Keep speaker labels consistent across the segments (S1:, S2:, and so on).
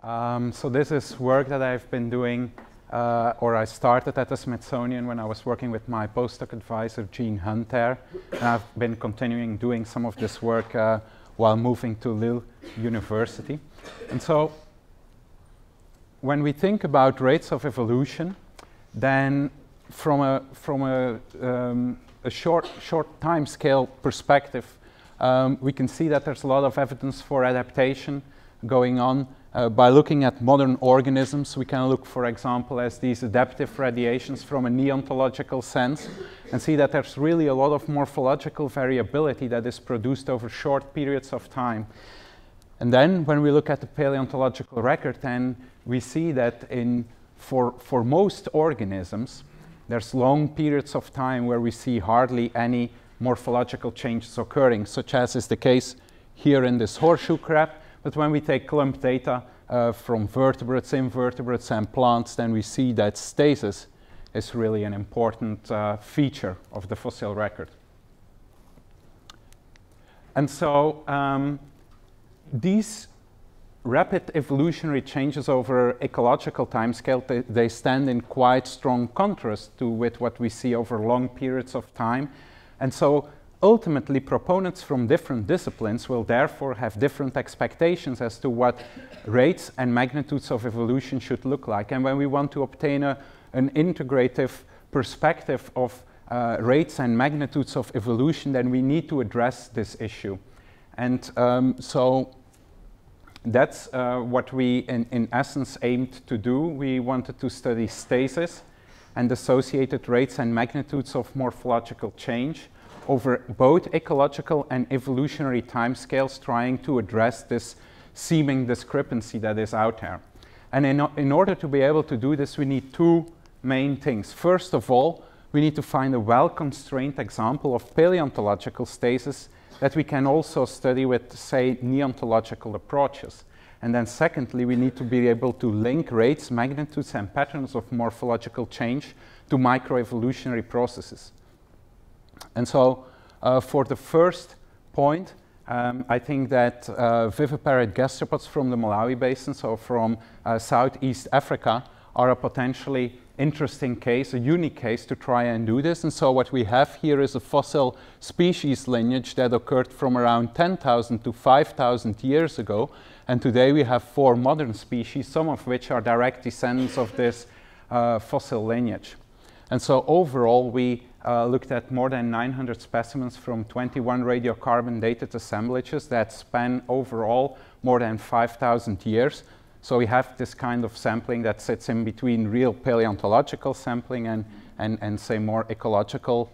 S1: So this is work that I've been doing, or I started at the Smithsonian when I was working with my postdoc advisor, Gene Hunt there. And I've been continuing doing some of this work while moving to Lille University. And so when we think about rates of evolution, then from a short time scale perspective, we can see that there's a lot of evidence for adaptation going on. By looking at modern organisms, we can look, for example, as these adaptive radiations from a neontological sense, and see that there's really a lot of morphological variability that is produced over short periods of time. And then when we look at the paleontological record, then we see that for most organisms, there's long periods of time where we see hardly any morphological changes occurring, such as is the case here in this horseshoe crab. But when we take clump data from vertebrates, invertebrates, and plants, then we see that stasis is really an important feature of the fossil record. And so these rapid evolutionary changes over ecological timescale, they stand in quite strong contrast with what we see over long periods of time. And so ultimately, proponents from different disciplines will therefore have different expectations as to what rates and magnitudes of evolution should look like. And when we want to obtain an integrative perspective of rates and magnitudes of evolution, then we need to address this issue. And so that's what we, in essence, aimed to do. We wanted to study stasis and associated rates and magnitudes of morphological change over both ecological and evolutionary timescales, trying to address this seeming discrepancy that is out there. And in order to be able to do this, we need two main things. First of all, we need to find a well-constrained example of paleontological stasis that we can also study with, say, neontological approaches. And then secondly, we need to be able to link rates, magnitudes, and patterns of morphological change to microevolutionary processes. And so for the first point, I think that viviparate gastropods from the Malawi Basin, so from Southeast Africa, are a potentially interesting case, a unique case to try and do this. And so what we have here is a fossil species lineage that occurred from around 10,000 to 5,000 years ago. And today we have 4 modern species, some of which are direct descendants of this fossil lineage. And so overall, we looked at more than 900 specimens from 21 radiocarbon dated assemblages that span overall more than 5,000 years. So we have this kind of sampling that sits in between real paleontological sampling and say more ecological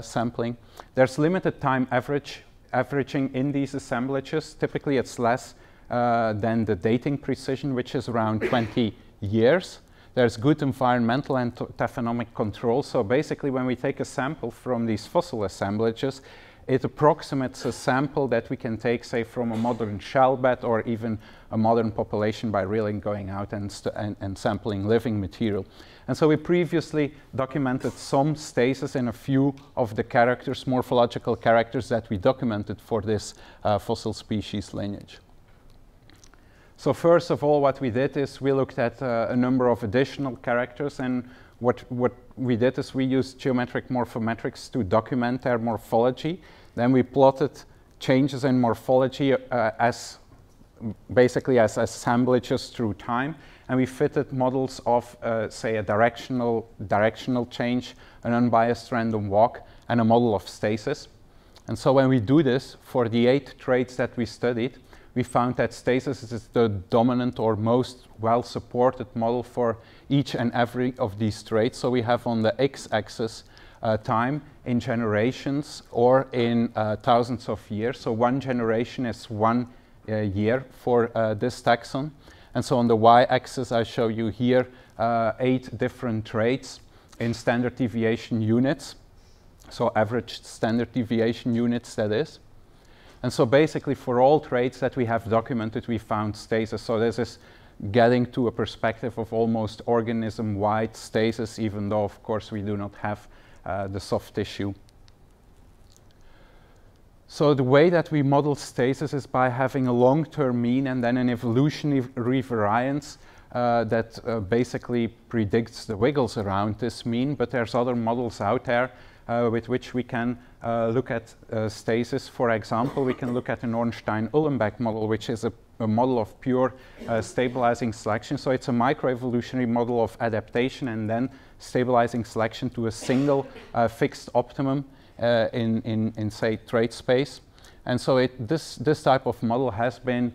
S1: sampling. There's limited time averaging in these assemblages. Typically it's less than the dating precision, which is around 20 years. There's good environmental and taphonomic control. So basically, when we take a sample from these fossil assemblages, it approximates a sample that we can take, say, from a modern shell bed or even a modern population by really going out and sampling living material. And so we previously documented some stasis in a few of the characters, morphological characters that we documented for this fossil species lineage. So first of all, what we did is we looked at a number of additional characters, and what we did is we used geometric morphometrics to document their morphology. Then we plotted changes in morphology as assemblages through time, and we fitted models of, say, a directional change, an unbiased random walk, and a model of stasis. And so when we do this for the 8 traits that we studied, we found that stasis is the dominant or most well-supported model for each and every of these traits. So we have on the x-axis time in generations or in thousands of years. So 1 generation is 1 year for this taxon. And so on the y-axis, I show you here 8 different traits in standard deviation units. So average standard deviation units, that is. And so basically for all traits that we have documented, we found stasis. So this is getting to a perspective of almost organism-wide stasis, even though, of course, we do not have the soft tissue. So the way that we model stasis is by having a long-term mean and then an evolutionary variance that basically predicts the wiggles around this mean, but there's other models out there with which we can look at stasis. For example, we can look at an Ornstein-Uhlenbeck model, which is a model of pure stabilizing selection. So it's a microevolutionary model of adaptation and then stabilizing selection to a single fixed optimum in say, trait space. And so this type of model has been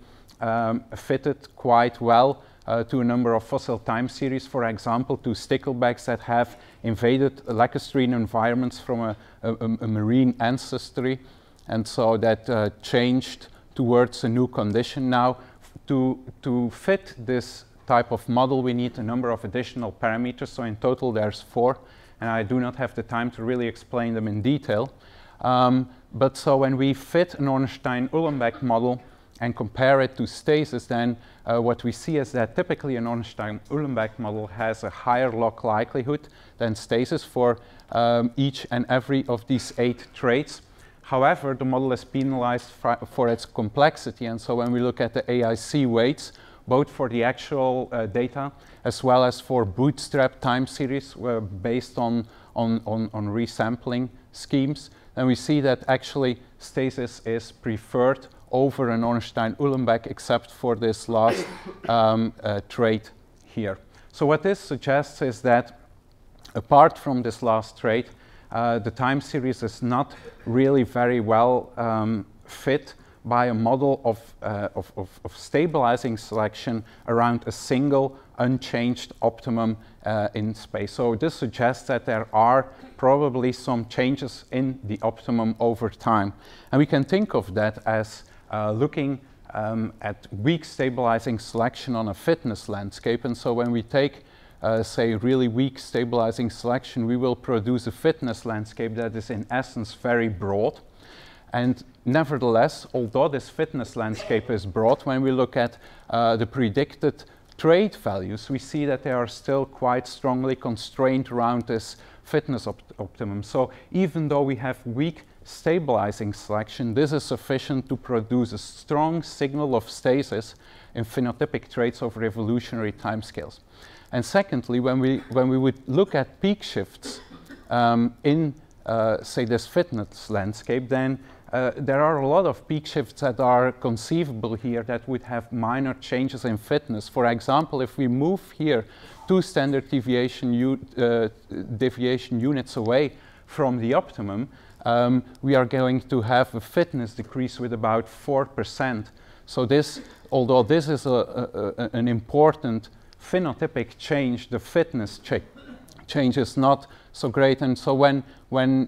S1: fitted quite well to a number of fossil time series, for example, to sticklebacks that have invaded lacustrine environments from a marine ancestry, and so that changed towards a new condition. Now, to fit this type of model, we need a number of additional parameters. So in total, there's 4, and I do not have the time to really explain them in detail. But so when we fit an Ornstein-Uhlenbeck model and compare it to stasis, then what we see is that typically an Ornstein-Uhlenbeck model has a higher log likelihood than stasis for each and every of these 8 traits. However, the model is penalized for its complexity, and so when we look at the AIC weights, both for the actual data as well as for bootstrap time series based on resampling schemes, then we see that actually stasis is preferred over an Ornstein-Uhlenbeck, except for this last trait here. So what this suggests is that apart from this last trait, the time series is not really very well fit by a model of stabilizing selection around a single unchanged optimum in space. So this suggests that there are probably some changes in the optimum over time. And we can think of that as looking at weak stabilizing selection on a fitness landscape. And so when we take say really weak stabilizing selection, we will produce a fitness landscape that is in essence very broad. And nevertheless, although this fitness landscape is broad, when we look at the predicted trait values, we see that they are still quite strongly constrained around this fitness optimum. So even though we have weak stabilizing selection, this is sufficient to produce a strong signal of stasis in phenotypic traits over evolutionary timescales. And secondly, when we would look at peak shifts in, say, this fitness landscape, then there are a lot of peak shifts that are conceivable here that would have minor changes in fitness. For example, if we move here 2 standard deviation units away from the optimum, we are going to have a fitness decrease with about 4%. So this, although this is an important phenotypic change, the fitness change is not so great. And so when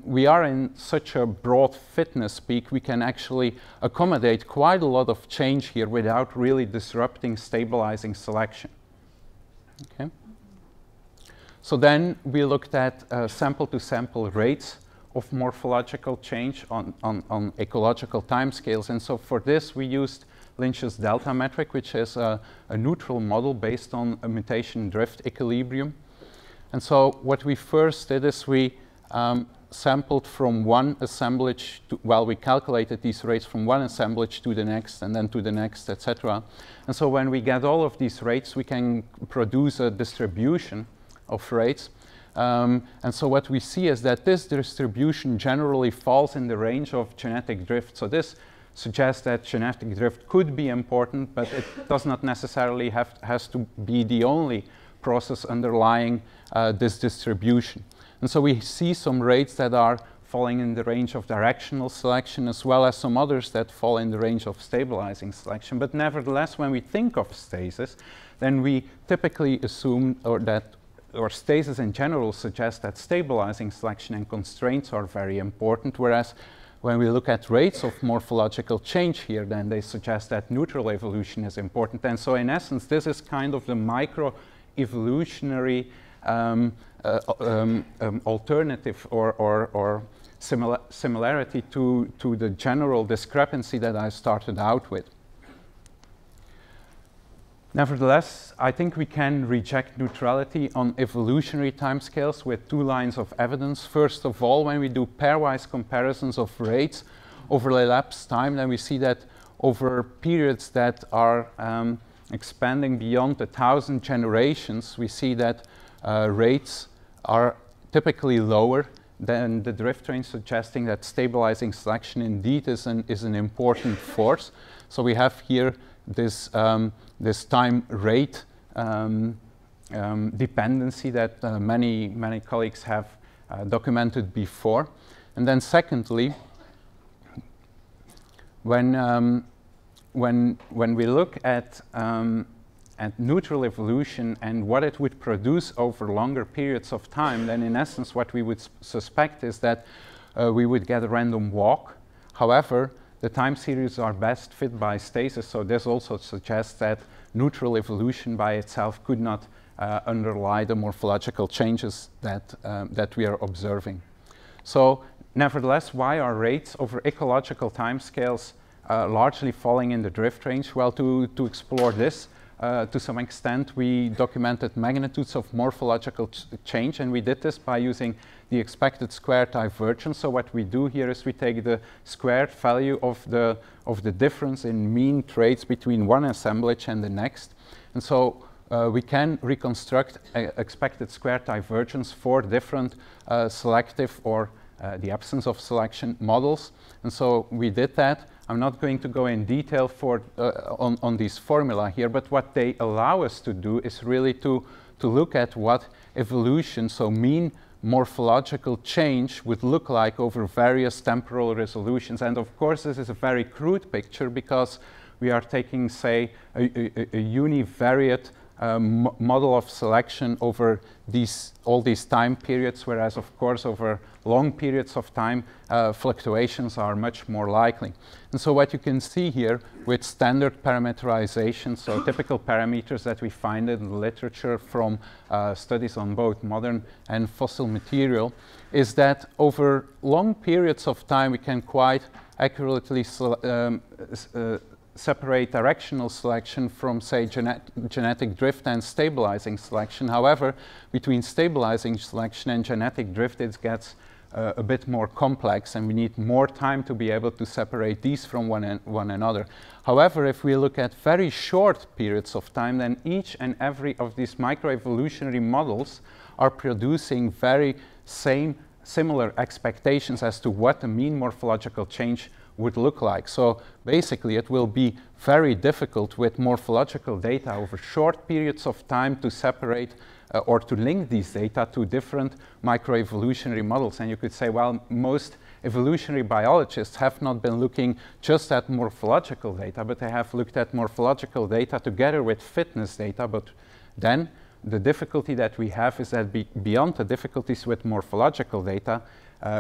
S1: we are in such a broad fitness peak, we can actually accommodate quite a lot of change here without really disrupting stabilizing selection. Okay. So then we looked at sample-to-sample rates of morphological change on ecological timescales. And so for this, we used Lynch's delta metric, which is a neutral model based on a mutation drift equilibrium. And so what we first did is we sampled from one assemblage to, well, we calculated these rates from one assemblage to the next and then to the next, etc. And so when we get all of these rates, we can produce a distribution of rates. And so what we see is that this distribution generally falls in the range of genetic drift. So this suggests that genetic drift could be important, but it does not necessarily has to be the only process underlying this distribution. And so we see some rates that are falling in the range of directional selection, as well as some others that fall in the range of stabilizing selection. But nevertheless, when we think of stasis, then we typically assume or stasis in general suggests that stabilizing selection and constraints are very important, whereas when we look at rates of morphological change here, then they suggest that neutral evolution is important. And so in essence, this is kind of the micro-evolutionary alternative or similarity to the general discrepancy that I started out with. Nevertheless, I think we can reject neutrality on evolutionary timescales with 2 lines of evidence. First of all, when we do pairwise comparisons of rates over elapsed time, then we see that over periods that are expanding beyond 1,000 generations, we see that rates are typically lower than the drift range, suggesting that stabilizing selection indeed is an important force. So we have here this, this time rate dependency that many colleagues have documented before. And then secondly, when we look at neutral evolution and what it would produce over longer periods of time, then in essence what we would suspect is that we would get a random walk. However, the time series are best fit by stasis, so this also suggests that neutral evolution by itself could not underlie the morphological changes that we are observing. So nevertheless, why are rates over ecological timescales largely falling in the drift range? Well, to explore this, to some extent, we documented magnitudes of morphological change, and we did this by using the expected square divergence. So what we do here is we take the squared value of the difference in mean traits between one assemblage and the next. And so we can reconstruct expected square divergence for different selective or the absence of selection models. And so we did that. I'm not going to go in detail on these formula here, but what they allow us to do is really to look at what evolution, so mean morphological change, would look like over various temporal resolutions. And of course, this is a very crude picture because we are taking, say, a univariate model of selection over all these time periods, whereas of course over long periods of time fluctuations are much more likely. And so what you can see here with standard parameterization, so typical parameters that we find in the literature from studies on both modern and fossil material, is that over long periods of time we can quite accurately separate directional selection from, say, genetic drift and stabilizing selection. However, between stabilizing selection and genetic drift, it gets a bit more complex, and we need more time to be able to separate these from one another. However, if we look at very short periods of time, then each and every of these microevolutionary models are producing very similar expectations as to what the mean morphological change would look like. So basically it will be very difficult with morphological data over short periods of time to separate or to link these data to different microevolutionary models. And you could say, well, most evolutionary biologists have not been looking just at morphological data, but they have looked at morphological data together with fitness data. But then the difficulty that we have is that beyond the difficulties with morphological data,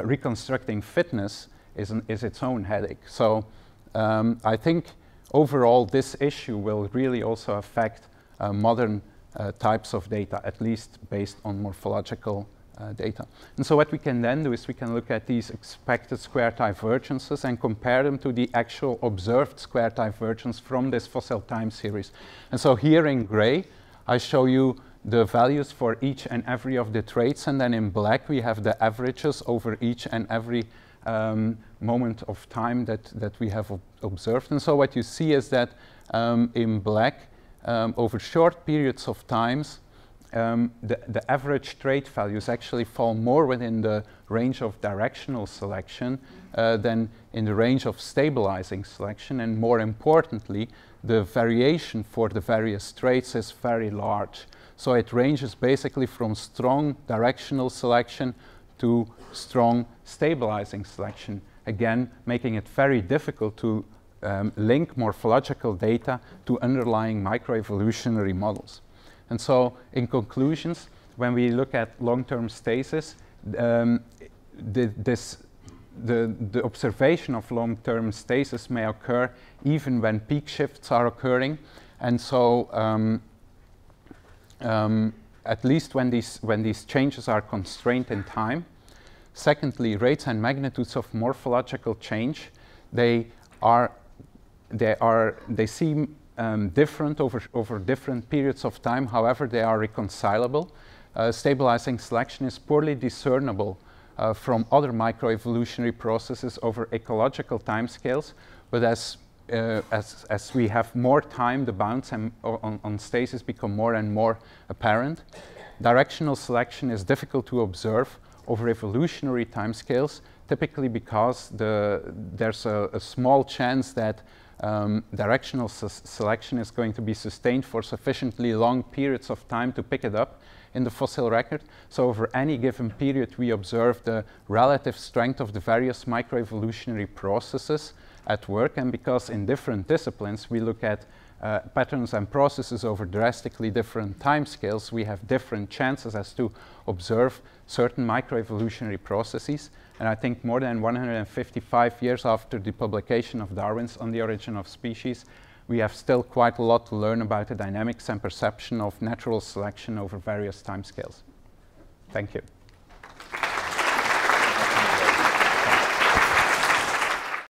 S1: reconstructing fitness is its own headache. So I think overall this issue will really also affect modern types of data, at least based on morphological data. And so what we can then do is we can look at these expected square divergences and compare them to the actual observed square divergence from this fossil time series. And so here in gray, I show you the values for each and every of the traits, and then in black we have the averages over each and every moment of time that we have observed. And so what you see is that in black, over short periods of times, the average trait values actually fall more within the range of directional selection than in the range of stabilizing selection. And more importantly, the variation for the various traits is very large. So it ranges basically from strong directional selection to strong stabilizing selection, again making it very difficult to link morphological data to underlying microevolutionary models. And so in conclusions, when we look at long-term stasis, the observation of long-term stasis may occur even when peak shifts are occurring. And so at least when these changes are constrained in time. Secondly, rates and magnitudes of morphological change, they seem different over different periods of time. However, they are reconcilable. Stabilizing selection is poorly discernible from other microevolutionary processes over ecological timescales, but as we have more time, the bounds on stasis become more and more apparent. Directional selection is difficult to observe over evolutionary timescales, typically because there's a small chance that directional selection is going to be sustained for sufficiently long periods of time to pick it up in the fossil record. So over any given period, we observe the relative strength of the various microevolutionary processes at work, and because in different disciplines we look at patterns and processes over drastically different timescales, we have different chances as to observe certain microevolutionary processes. And I think more than 155 years after the publication of Darwin's On the Origin of Species, we have still quite a lot to learn about the dynamics and perception of natural selection over various timescales. Thank you.